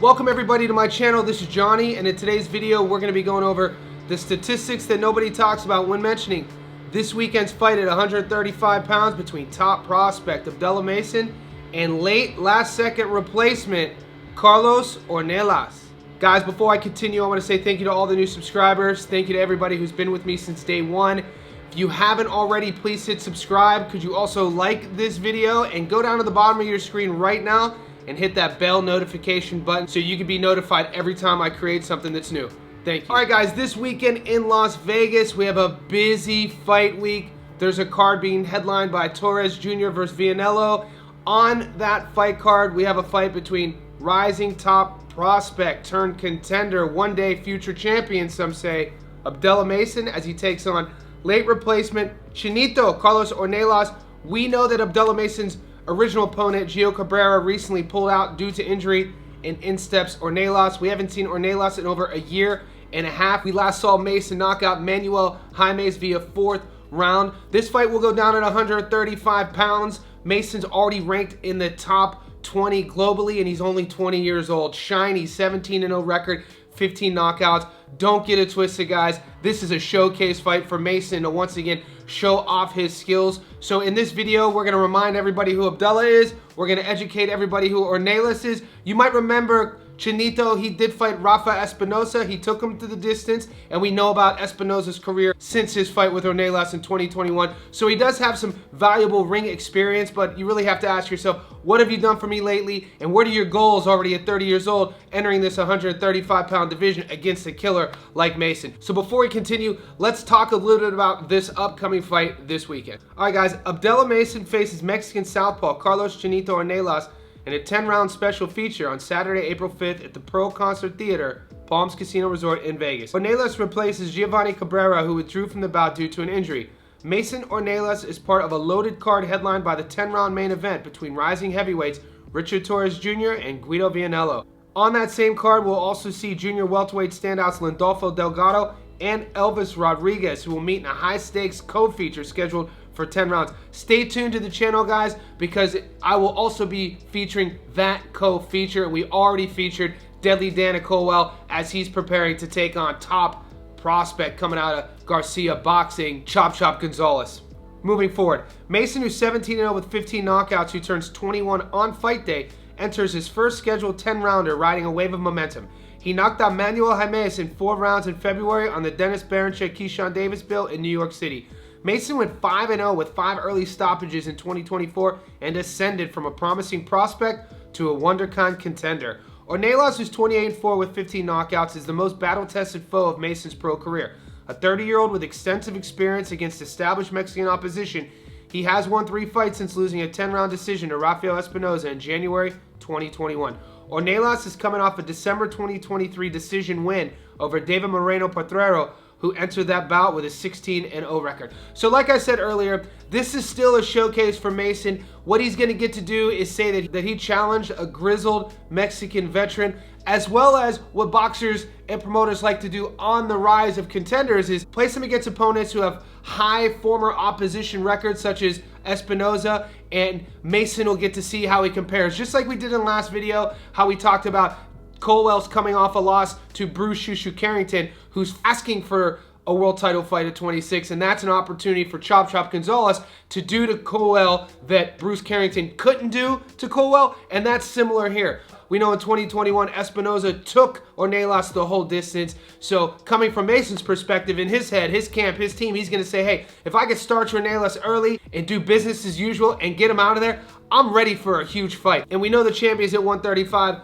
Welcome everybody to my channel. This is Johnny, and in today's video we're going to be going over the statistics that nobody talks about when mentioning this weekend's fight at 135 pounds between top prospect Abdullah Mason and late last-second replacement Carlos Ornelas. Guys, before I continue, I want to say thank you to all the new subscribers. Thank you to everybody who's been with me since day one. If you haven't already, please hit subscribe. Could you also like this video and go down to the bottom of your screen right now and hit that bell notification button so you can be notified every time I create something that's new. Thank you. Alright guys, this weekend in Las Vegas, we have a busy fight week. There's a card being headlined by Torres Jr. versus Villanello. On that fight card, we have a fight between rising top prospect turned contender, one-day future champion, some say, Abdullah Mason, as he takes on late replacement Chinito Carlos Ornelas. We know that Abdullah Mason's original opponent, Gio Cabrera, recently pulled out due to injury, and in steps Ornelas. We haven't seen Ornelas in over a year and a half. We last saw Mason knock out Manuel Jaimes via 4th round. This fight will go down at 135 pounds. Mason's already ranked in the top 20 globally, and he's only 20 years old. Shiny 17-0 record, 15 knockouts. Don't get it twisted, guys. This is a showcase fight for Mason to once again show off his skills. So in this video, we're going to remind everybody who Abdullah is. We're going to educate everybody who Ornelas is. You might remember Chinito, he did fight Rafa Espinosa. He took him to the distance, and we know about Espinosa's career since his fight with Ornelas in 2021. So he does have some valuable ring experience, but you really have to ask yourself, what have you done for me lately? And what are your goals already at 30 years old, entering this 135-pound division against a killer like Mason? So before we continue, let's talk a little bit about this upcoming fight this weekend. All right, guys, Abdullah Mason faces Mexican southpaw Carlos Chinito Ornelas in a 10-round special feature on Saturday, April 5th at the Pearl Concert Theater, Palms Casino Resort in Vegas. Ornelas replaces Giovanni Cabrera, who withdrew from the bout due to an injury. Mason Ornelas is part of a loaded card headlined by the 10-round main event between rising heavyweights Richard Torres Jr. and Guido Villanello. On that same card, we'll also see junior welterweight standouts Landolfo Delgado and Elvis Rodriguez, who will meet in a high-stakes co-feature scheduled for 10 rounds. Stay tuned to the channel, guys, because I will also be featuring that co-feature. We already featured Deadly Dana Colwell as he's preparing to take on top prospect coming out of Garcia Boxing, Chop Chop Gonzalez. Moving forward, Mason, who's 17-0 with 15 knockouts, who turns 21 on fight day, enters his first scheduled 10-rounder riding a wave of momentum. He knocked out Manuel Jaimes in 4 rounds in February on the Dennis Berenchyk-Keyshawn Davis bill in New York City. Mason went 5-0 with 5 early stoppages in 2024 and ascended from a promising prospect to a WonderCon contender. Ornelas, who's 28-4 with 15 knockouts, is the most battle-tested foe of Mason's pro career. A 30-year-old with extensive experience against established Mexican opposition, he has won 3 fights since losing a 10-round decision to Rafael Espinosa in January 2021. Ornelas is coming off a December 2023 decision win over David Moreno Potrero, who entered that bout with a 16-0 record. So like I said earlier, this is still a showcase for Mason. What he's going to get to do is say that he challenged a grizzled Mexican veteran, as well as what boxers and promoters like to do on the rise of contenders is place him against opponents who have high former opposition records such as Espinosa, and Mason will get to see how he compares. Just like we did in the last video, how we talked about Colwell's coming off a loss to Bruce Shushu Carrington, who's asking for a world title fight at 26, and that's an opportunity for Chop Chop Gonzalez to do to Colwell that Bruce Carrington couldn't do to Colwell, and that's similar here. We know in 2021, Espinosa took Ornelas the whole distance, so coming from Mason's perspective, in his head, his camp, his team, he's going to say, hey, if I could start Ornelas early and do business as usual and get him out of there, I'm ready for a huge fight. And we know the champions at 135,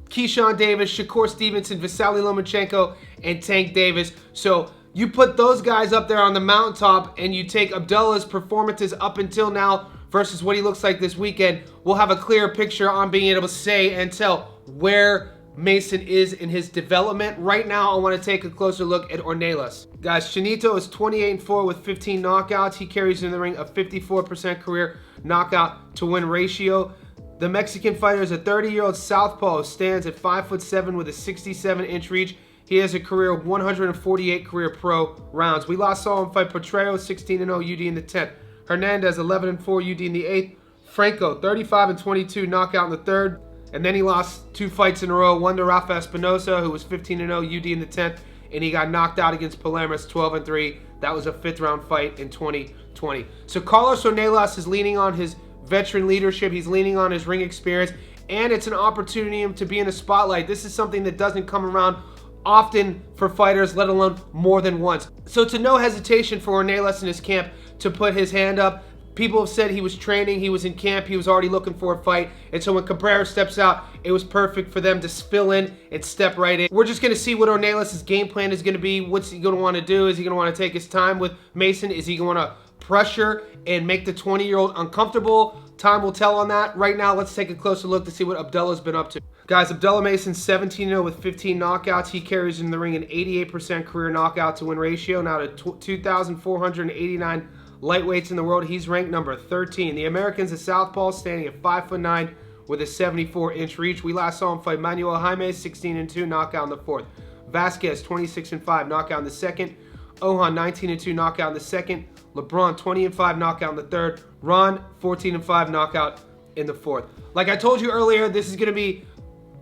Keyshawn Davis, Shakur Stevenson, Vasily Lomachenko, and Tank Davis. So you put those guys up there on the mountaintop and you take Abdullah's performances up until now versus what he looks like this weekend, we'll have a clearer picture on being able to say and tell where Mason is in his development. Right now, I want to take a closer look at Ornelas. Guys, Chinito is 28-4 with 15 knockouts. He carries in the ring a 54% career knockout to win ratio. The Mexican fighter is a 30-year-old southpaw who stands at 5'7" with a 67-inch reach. He has a career of 148 career pro rounds. We last saw him fight Potrero, 16-0 UD in the 10th. Hernandez, 11-4 UD in the 8th. Franco, 35-22 knockout in the 3rd. And then he lost 2 fights in a row, one to Rafa Espinosa, who was 15-0, UD in the 10th, and he got knocked out against Palermo's 12-3. That was a 5th round fight in 2020. So Carlos Ornelas is leaning on his veteran leadership. He's leaning on his ring experience, and it's an opportunity to be in the spotlight. This is something that doesn't come around often for fighters, let alone more than once. So to no hesitation for Ornelas in his camp to put his hand up. People have said he was training, he was in camp, he was already looking for a fight. And so when Cabrera steps out, it was perfect for them to fill in and step right in. We're just going to see what Ornelas' game plan is going to be. What's he going to want to do? Is he going to want to take his time with Mason? Is he going to pressure and make the 20-year-old uncomfortable? Time will tell on that. Right now, let's take a closer look to see what Abdullah's been up to. Guys, Abdullah Mason 17-0 with 15 knockouts. He carries in the ring an 88% career knockout to win ratio. Now to 2,489 lightweights in the world, he's ranked number 13. The American's a southpaw, standing at 5'9" with a 74-inch reach. We last saw him fight Manuel Jaime, 16-2, knockout in the 4th. Vasquez, 26-5, knockout in the 2nd. Ohan, 19-2, knockout in the 2nd. LeBron, 20-5, knockout in the 3rd. Ron, 14-5, knockout in the 4th. Like I told you earlier, this is going to be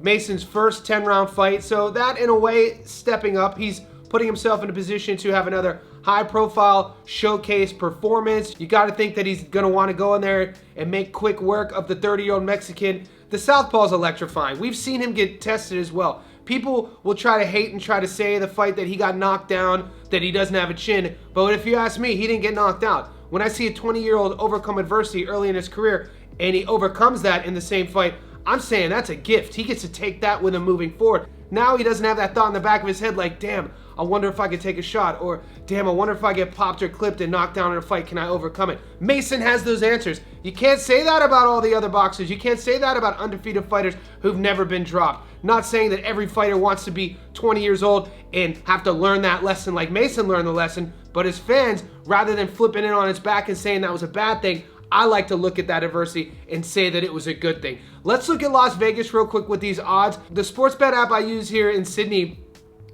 Mason's first 10-round fight, so that, in a way, stepping up. He's putting himself in a position to have another high-profile showcase performance. You got to think that he's going to want to go in there and make quick work of the 30-year-old Mexican. The southpaw's electrifying. We've seen him get tested as well. People will try to hate and try to say the fight that he got knocked down, that he doesn't have a chin. But if you ask me, he didn't get knocked out. When I see a 20-year-old overcome adversity early in his career and he overcomes that in the same fight, I'm saying that's a gift. He gets to take that with him moving forward. Now he doesn't have that thought in the back of his head like, damn, I wonder if I could take a shot, or damn, I wonder if I get popped or clipped and knocked down in a fight, can I overcome it? Mason has those answers. You can't say that about all the other boxers. You can't say that about undefeated fighters who've never been dropped. Not saying that every fighter wants to be 20 years old and have to learn that lesson like Mason learned the lesson, but as fans, rather than flipping it on its back and saying that was a bad thing, I like to look at that adversity and say that it was a good thing. Let's look at Las Vegas real quick with these odds. The sports bet app I use here in Sydney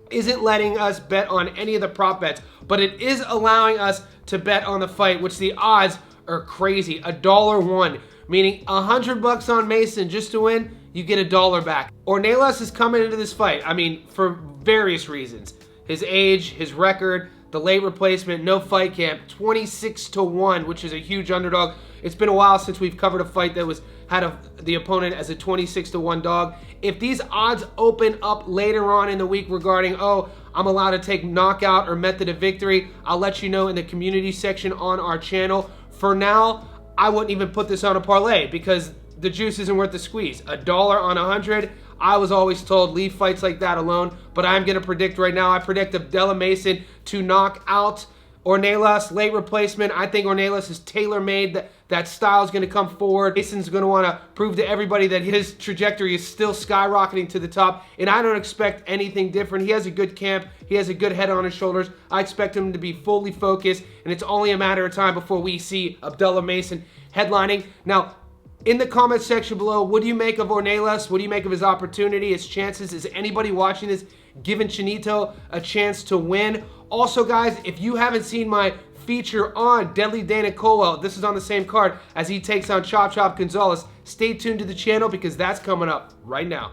isn't letting us bet on any of the prop bets, but it is allowing us to bet on the fight, which the odds are crazy. $1 meaning $100 on Mason just to win, you get $1 back. Ornelas is coming into this fight, I mean, for various reasons. His age, his record, the late replacement, no fight camp, 26-1, which is a huge underdog. It's been a while since we've covered a fight that had the opponent as a 26-1 dog. If these odds open up later on in the week regarding, oh, I'm allowed to take knockout or method of victory, I'll let you know in the community section on our channel. For now, I wouldn't even put this on a parlay because the juice isn't worth the squeeze. $1 on 100. I was always told leave fights like that alone, but I'm going to predict right now. I predict Abdullah Mason to knock out Ornelas, late replacement. I think Ornelas is tailor-made. That style is going to come forward. Mason's going to want to prove to everybody that his trajectory is still skyrocketing to the top, and I don't expect anything different. He has a good camp. He has a good head on his shoulders. I expect him to be fully focused, and it's only a matter of time before we see Abdullah Mason headlining. Now, in the comment section below, what do you make of Ornelas? What do you make of his opportunity, his chances? Is anybody watching this giving Chinito a chance to win? Also, guys, if you haven't seen my feature on Deadly Dana Colwell, this is on the same card as he takes on Chop Chop Gonzalez. Stay tuned to the channel because that's coming up right now.